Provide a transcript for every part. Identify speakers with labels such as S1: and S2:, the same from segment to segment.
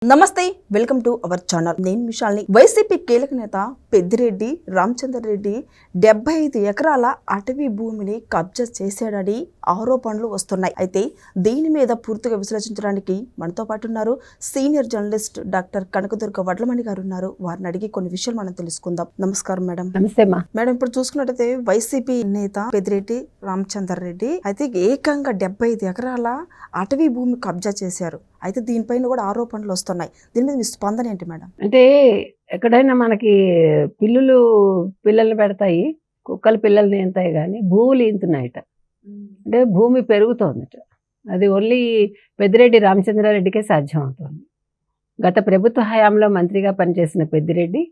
S1: నమస్తే, welcome to our channel. నేను విశాల్ని. YCP కీలక నేత పెద్దిరెడ్డి రామచంద్ర రెడ్డి 75 ఎకరాల అటవీ భూమిని కబ్జా చేశాడని ఆరోపణలు వస్తున్నాయి. అయితే దీని మీద పూర్తిగా విశ్లేషించడానికి మనతో పాటు ఉన్నారు senior journalist doctor Kanakadurga Vadlamani గారు ఉన్నారు. వారిని అడిగి కొన్ని విషయాలు మనం తెలుసుకుందాం. నమస్కారం మేడం.
S2: నమస్తే
S1: మేడం, ఇప్పుడు చూసుకున్నట్టయితే వైసీపీ నేత పెద్దిరెడ్డి రామచంద్ర రెడ్డి అయితే ఏకంగా 75 ఎకరాల అటవీ భూమి కబ్జా చేశారు. అయితే దీనిపైన కూడా ఆరోపణలు వస్తున్నాయి. దీని మీద మీ స్పందన ఏంటి మేడం?
S2: అంటే ఎక్కడైనా మనకి పిల్లల్ని పెడతాయి, కుక్కలు పిల్లల్ని ఎంతాయి, కానీ భూములు ఈంతున్నాయట. అంటే భూమి పెరుగుతోందట. అది ఓన్లీ పెద్దిరెడ్డి రామచంద్రారెడ్డికే సాధ్యం అవుతుంది. గత ప్రభుత్వ హయాంలో మంత్రిగా పనిచేసిన పెద్దిరెడ్డి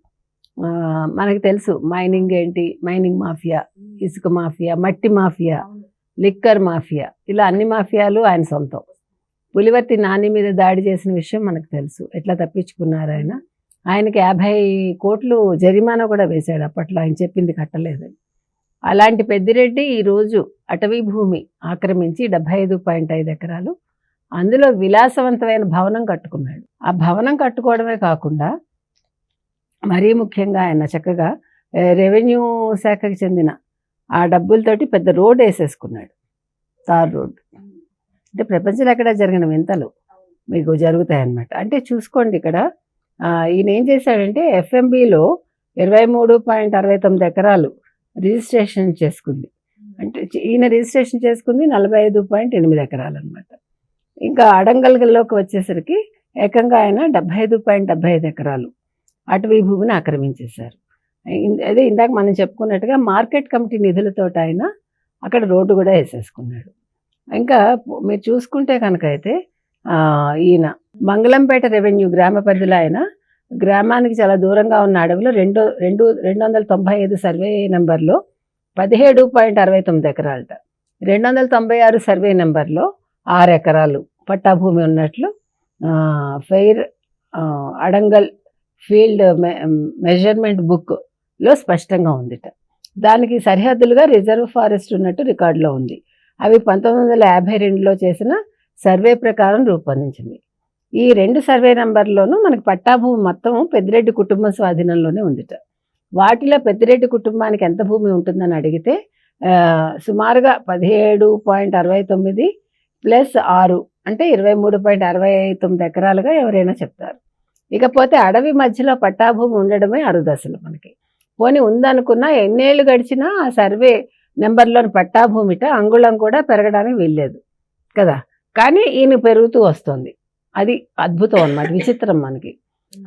S2: మనకు తెలుసు మైనింగ్ ఏంటి, మైనింగ్ మాఫియా, ఇసుక మాఫియా, మట్టి మాఫియా, లిక్కర్ మాఫియా, ఇలా అన్ని మాఫియాలు ఆయన సొంతం. పులివర్తి నాని మీద దాడి చేసిన విషయం మనకు తెలుసు. ఎట్లా తప్పించుకున్నారు ఆయన. ఆయనకి 50 కోట్లు జరిమానా కూడా వేశాడు అప్పట్లో, ఆయన చెప్పింది కట్టలేదని. అలాంటి పెద్దిరెడ్డి ఈరోజు అటవీ భూమి ఆక్రమించి 75.5 ఎకరాలు అందులో విలాసవంతమైన భవనం కట్టుకున్నాడు. ఆ భవనం కట్టుకోవడమే కాకుండా మరీ ముఖ్యంగా ఆయన చక్కగా రెవెన్యూ శాఖకి చెందిన ఆ డబ్బులతోటి పెద్ద రోడ్ వేసేసుకున్నాడు, తార్ రోడ్. అంటే ప్రపంచంలో ఎక్కడ జరిగిన వింతలు మీకు జరుగుతాయన్నమాట. అంటే చూసుకోండి, ఇక్కడ ఈయన ఏం చేశాడంటే ఎఫ్ఎంబిలో 23.69 ఎకరాలు రిజిస్ట్రేషన్ చేసుకుంది. అంటే ఈయన రిజిస్ట్రేషన్ చేసుకుంది 45.8 ఎకరాలు అనమాట. ఇంకా అడంగల్లోకి వచ్చేసరికి ఏకంగా ఆయన 75.75 ఎకరాలు అటవీ భూమిని ఆక్రమించేశారు. అదే ఇందాక మనం చెప్పుకున్నట్టుగా మార్కెట్ కమిటీ నిధులతో ఆయన అక్కడ రోడ్డు కూడా వేసేసుకున్నాడు. ఇంకా మీరు చూసుకుంటే కనుక అయితే ఈయన మంగళంపేట రెవెన్యూ గ్రామ పరిధిలో ఆయన గ్రామానికి చాలా దూరంగా ఉన్న అడవిలో 295 సర్వే నెంబర్లో 17.69 ఎకరాలట, 296 సర్వే నెంబర్లో 6 ఎకరాలు పట్టాభూమి ఉన్నట్లు ఫెయిర్ అడంగల్ ఫీల్డ్ మెజర్మెంట్ బుక్లో స్పష్టంగా ఉందిట. దానికి సరిహద్దులుగా రిజర్వ్ ఫారెస్ట్ ఉన్నట్టు రికార్డులో ఉంది. అవి 1952లో చేసిన సర్వే ప్రకారం రూపొందించింది. ఈ 2 సర్వే నెంబర్లోనూ మనకి పట్టాభూమి మొత్తం పెద్దిరెడ్డి కుటుంబం స్వాధీనంలోనే ఉందిట. వాటిలో పెద్దిరెడ్డి కుటుంబానికి ఎంత భూమి ఉంటుందని అడిగితే సుమారుగా 17.69 ప్లస్ 6 అంటే 23.69 ఎకరాలుగా ఎవరైనా చెప్తారు. ఇకపోతే అడవి మధ్యలో పట్టాభూమి ఉండడమే అరుదశలు మనకి. పోనీ ఉందనుకున్నా ఎన్నేళ్ళు గడిచినా ఆ సర్వే నెంబర్లోని పట్టాభూమిట అంగుళం కూడా పెరగడానికి వీల్లేదు కదా. కానీ ఈయన పెరుగుతూ వస్తుంది. అది అద్భుతం అన్నమాట, విచిత్రం మనకి.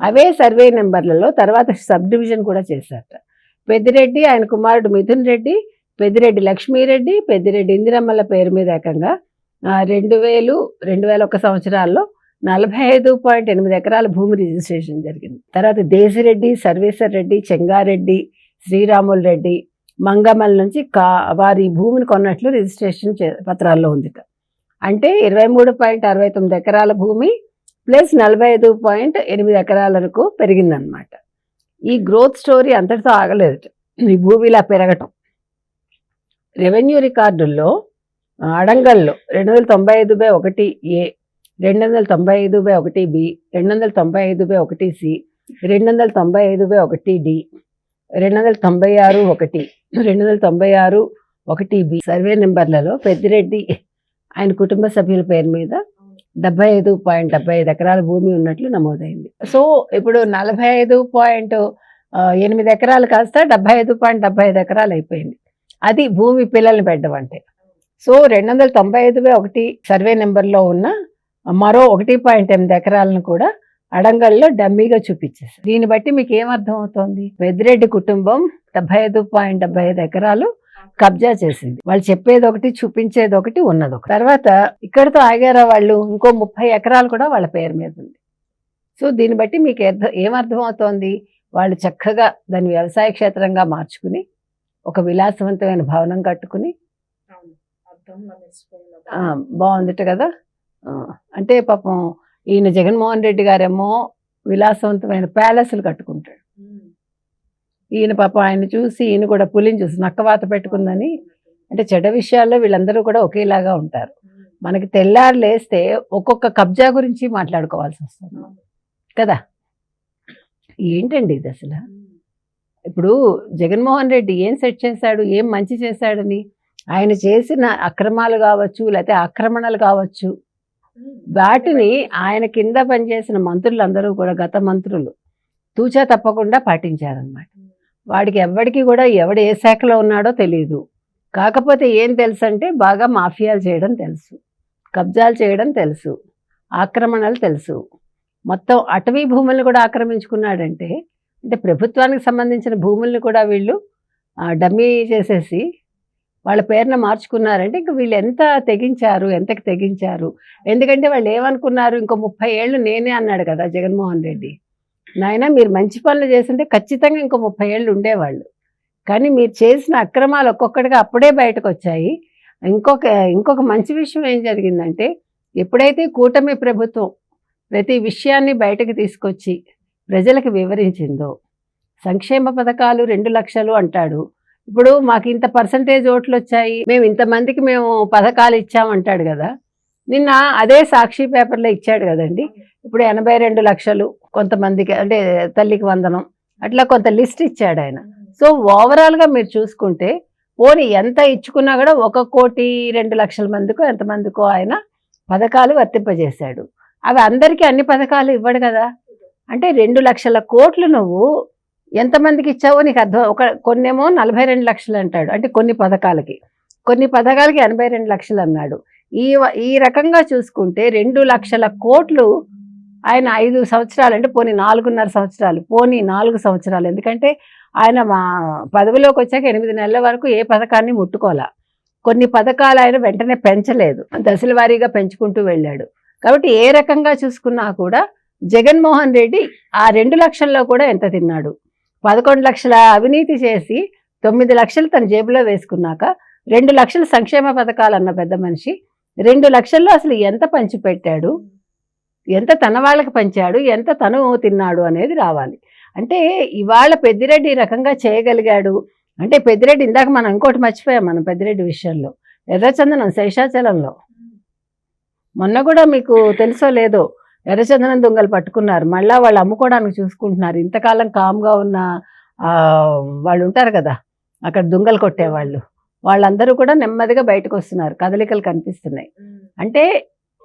S2: అవే సర్వే నెంబర్లలో తర్వాత సబ్ డివిజన్ కూడా చేశారట. పెద్దిరెడ్డి, ఆయన కుమారుడు మిథున్ రెడ్డి, పెద్దిరెడ్డి లక్ష్మీరెడ్డి, పెద్దిరెడ్డి ఇందిరమ్మల పేరు మీద ఏకంగా 2001 సంవత్సరాల్లో 45.8 ఎకరాల భూమి రిజిస్ట్రేషన్ జరిగింది. తర్వాత దేశిరెడ్డి, సర్వేశ్వర్ రెడ్డి, చెంగారెడ్డి, శ్రీరాములు రెడ్డి, మంగమల్ నుంచి వారి భూమిని కొన్నట్లు రిజిస్ట్రేషన్ పత్రాల్లో ఉందిట. అంటే 23.69 ఎకరాల భూమి ప్లస్ 45.8 ఎకరాలకు పెరిగిందనమాట. ఈ గ్రోత్ స్టోరీ అంతటితో ఆగలేదు. ఈ భూమి ఇలా పెరగటం revenue రికార్డుల్లో అడంగల్లో 295/1A, 295/1B, 295/1C, 295/1D, 296/1, 296/1B survey నెంబర్లలో పెద్దిరెడ్డి ఆయన కుటుంబ సభ్యుల పేరు మీద 75.75 ఎకరాల భూమి ఉన్నట్లు నమోదైంది. సో ఇప్పుడు 45.8 ఎకరాలు కాస్త 75.75 ఎకరాలు అయిపోయింది. అది భూమి పిల్లల్ని పెట్టడం అంటే. సో 295/1 సర్వే నెంబర్లో ఉన్న మరో 1.8 ఎకరాలను కూడా అడంగల్లో డమ్మీగా చూపించేసారు. దీన్ని బట్టి మీకు ఏమర్థం అవుతోంది? పెద్దిరెడ్డి కుటుంబం 75.75 ఎకరాలు కబ్జా చేసింది. వాళ్ళు చెప్పేది ఒకటి, చూపించేది ఒకటి, ఉన్నది ఒకటి. తర్వాత ఇక్కడతో ఆగారా వాళ్ళు? ఇంకో 30 ఎకరాలు కూడా వాళ్ళ పేరు మీద ఉంది. సో దీన్ని బట్టి మీకు ఏమర్థం అవుతోంది? వాళ్ళు చక్కగా దాన్ని వ్యవసాయ క్షేత్రంగా మార్చుకుని ఒక విలాసవంతమైన భవనం కట్టుకుని బాగుందిట కదా. అంటే పాపం ఈయన జగన్మోహన్ రెడ్డి గారేమో విలాసవంతమైన ప్యాలెస్లు కట్టుకుంటాడు. ఈయన పాపం ఆయన చూసి ఈయన కూడా పులిని చూసి నక్కవాత పెట్టుకుందని. అంటే చెడ్డ విషయాల్లో వీళ్ళందరూ కూడా ఒకేలాగా ఉంటారు. మనకి తెల్లారు లేస్తే ఒక్కొక్క కబ్జా గురించి మాట్లాడుకోవాల్సి వస్తుంది. కదా. ఏంటండి ఇది అసలు? ఇప్పుడు జగన్మోహన్ రెడ్డి ఏం సెట్ చేశాడు, ఏం మంచి చేశాడని? ఆయన చేసిన అక్రమాలు కావచ్చు, లేకపోతే ఆక్రమణలు కావచ్చు, వాటిని ఆయన కింద పనిచేసిన మంత్రులందరూ కూడా, గత మంత్రులు తూచా తప్పకుండా పాటించారనమాట. వాడికి ఎవడికి కూడా ఎవడు ఏ శాఖలో ఉన్నాడో తెలియదు. కాకపోతే ఏం తెలుసు అంటే బాగా మాఫియాలు చేయడం తెలుసు, కబ్జాలు చేయడం తెలుసు, ఆక్రమణలు తెలుసు. మొత్తం అటవీ భూములను కూడా ఆక్రమించుకున్నాడంటే, అంటే ప్రభుత్వానికి సంబంధించిన భూముల్ని కూడా వీళ్ళు డమ్మీ చేసేసి వాళ్ళ పేరున మార్చుకున్నారంటే ఇంక వీళ్ళు ఎంత తెగించారు, ఎంతకి తెగించారు. ఎందుకంటే వాళ్ళు ఏమనుకున్నారు, ఇంకో 30 ఏళ్ళు నేనే అన్నాడు కదా జగన్మోహన్ రెడ్డి. నాయన మీరు మంచి పనులు చేస్తుంటే ఖచ్చితంగా ఇంకో 30 ఏళ్ళు ఉండేవాళ్ళు. కానీ మీరు చేసిన అక్రమాలు ఒక్కొక్కటిగా అప్పుడే బయటకు వచ్చాయి. ఇంకొక మంచి విషయం ఏం జరిగిందంటే, ఎప్పుడైతే కూటమి ప్రభుత్వం ప్రతి విషయాన్ని బయటకు తీసుకొచ్చి ప్రజలకు వివరించిందో, సంక్షేమ పథకాలు 2 లక్షలు అంటాడు. ఇప్పుడు మాకు ఇంత పర్సంటేజ్ ఓట్లు వచ్చాయి, మేము ఇంతమందికి మేము పథకాలు ఇచ్చామంటాడు కదా. నిన్న అదే సాక్షి పేపర్లో ఇచ్చాడు కదండి. ఇప్పుడు 82 లక్షలు కొంతమందికి, అంటే తల్లికి వందనం, అట్లా కొంత లిస్ట్ ఇచ్చాడు ఆయన. సో ఓవరాల్గా మీరు చూసుకుంటే పోనీ ఎంత ఇచ్చుకున్నా కూడా 1,02,00,000 మందికో ఎంతమందికో ఆయన పథకాలు వర్తింపజేశాడు. అవి అందరికీ అన్ని పథకాలు ఇవ్వడు కదా. అంటే 2 లక్షల కోట్లు నువ్వు ఎంతమందికి ఇచ్చావో నీకు అర్థం. కొన్నేమో 42 లక్షలు అంటాడు, అంటే కొన్ని పథకాలకి 82 లక్షలు అన్నాడు. ఈ రకంగా చూసుకుంటే 2 లక్షల కోట్లు ఆయన 5 సంవత్సరాలు, అంటే పోనీ 4.5 సంవత్సరాలు, పోనీ 4 సంవత్సరాలు. ఎందుకంటే ఆయన మా పదవిలోకి వచ్చాక 8 నెలల వరకు ఏ పథకాన్ని ముట్టుకోలే. కొన్ని పథకాలు ఆయన వెంటనే పెంచలేదు, దశల వారీగా పెంచుకుంటూ వెళ్ళాడు. కాబట్టి ఏ రకంగా చూసుకున్నా కూడా జగన్మోహన్ రెడ్డి ఆ 2 లక్షల్లో కూడా ఎంత తిన్నాడు? 11 లక్షల అవినీతి చేసి 9 లక్షలు తన జేబులో వేసుకున్నాక 2 లక్షల సంక్షేమ పథకాలు అన్న పెద్ద మనిషి 2 లక్షల్లో అసలు ఎంత పంచిపెట్టాడు, ఎంత తన వాళ్ళకి పంచాడు, ఎంత తను తిన్నాడు అనేది రావాలి. అంటే ఇవాళ పెద్దిరెడ్డి ఈ రకంగా చేయగలిగాడు అంటే, పెద్దిరెడ్డి ఇందాక మనం ఇంకోటి మర్చిపోయాం, మనం పెద్దిరెడ్డి విషయంలో ఎర్రచందనం శేషాచలంలో మొన్న కూడా మీకు తెలుసో లేదో ఎర్రచందనం దొంగలు పట్టుకున్నారు. మళ్ళా వాళ్ళు అమ్ముకోవడానికి చూసుకుంటున్నారు. ఇంతకాలం కామ్గా ఉన్న వాళ్ళు ఉంటారు కదా అక్కడ దొంగలు కొట్టేవాళ్ళు, వాళ్ళందరూ కూడా నెమ్మదిగా బయటకు వస్తున్నారు, కదలికలు కనిపిస్తున్నాయి. అంటే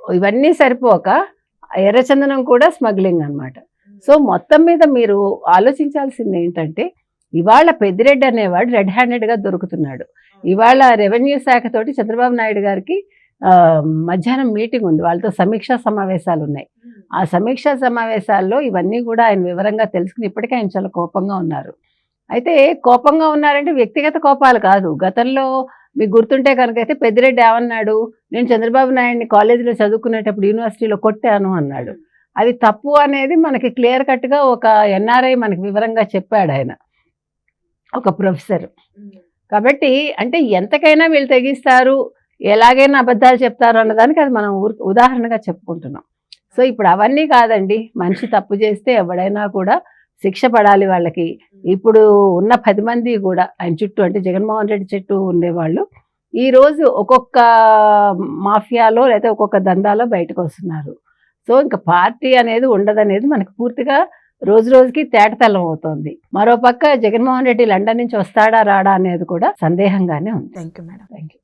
S2: ఇవన్నీ సరిపోక ఎర్రచందనం కూడా స్మగ్లింగ్ అన్నమాట. సో మొత్తం మీద మీరు ఆలోచించాల్సింది ఏంటంటే, ఇవాళ పెద్దిరెడ్డి అనేవాడు రెడ్ హ్యాండెడ్గా దొరుకుతున్నాడు. ఇవాళ రెవెన్యూ శాఖతోటి చంద్రబాబు నాయుడు గారికి మధ్యాహ్నం మీటింగ్ ఉంది, వాళ్ళతో సమీక్షా సమావేశాలు ఉన్నాయి. ఆ సమీక్షా సమావేశాల్లో ఇవన్నీ కూడా ఆయన వివరంగా తెలుసుకుని ఇప్పటికే ఆయన చాలా కోపంగా ఉన్నారు. అయితే కోపంగా ఉన్నారంటే వ్యక్తిగత కోపాలు కాదు. గతంలో మీకు గుర్తుంటే కనుక అయితే పెద్దిరెడ్డి ఏమన్నాడు, నేను చంద్రబాబు నాయుడిని కాలేజీలో చదువుకునేటప్పుడు యూనివర్సిటీలో కొట్టాను అన్నాడు. అది తప్పు అనేది మనకి క్లియర్ కట్గా ఒక ఎన్ఆర్ఐ మనకి వివరంగా చెప్పాడు ఆయన, ఒక ప్రొఫెసర్. కాబట్టి అంటే ఎంతకైనా వీళ్ళు తెగిస్తారు, ఎలాగైనా అబద్ధాలు చెప్తారు అన్నదానికి అది మనం ఉదాహరణగా చెప్పుకుంటున్నాం. సో ఇప్పుడు అవన్నీ కాదండి, మనిషి తప్పు చేస్తే ఎవడైనా కూడా శిక్ష పడాలి వాళ్ళకి. ఇప్పుడు ఉన్న 10 మంది కూడా ఆయన చుట్టూ, అంటే జగన్మోహన్ రెడ్డి చుట్టూ ఉండేవాళ్ళు ఈరోజు ఒక్కొక్క మాఫియాలో లేకపోతే ఒక్కొక్క దందాలో బయటకు వస్తున్నారు. సో ఇంకా పార్టీ అనేది ఉండదనేది మనకు పూర్తిగా రోజు రోజుకి తేటతెల్లం అవుతోంది. మరోపక్క జగన్మోహన్ రెడ్డి లండన్ నుంచి వస్తాడా రాడా అనేది కూడా సందేహంగానే ఉంది.
S1: Thank you madam.
S2: Thank you.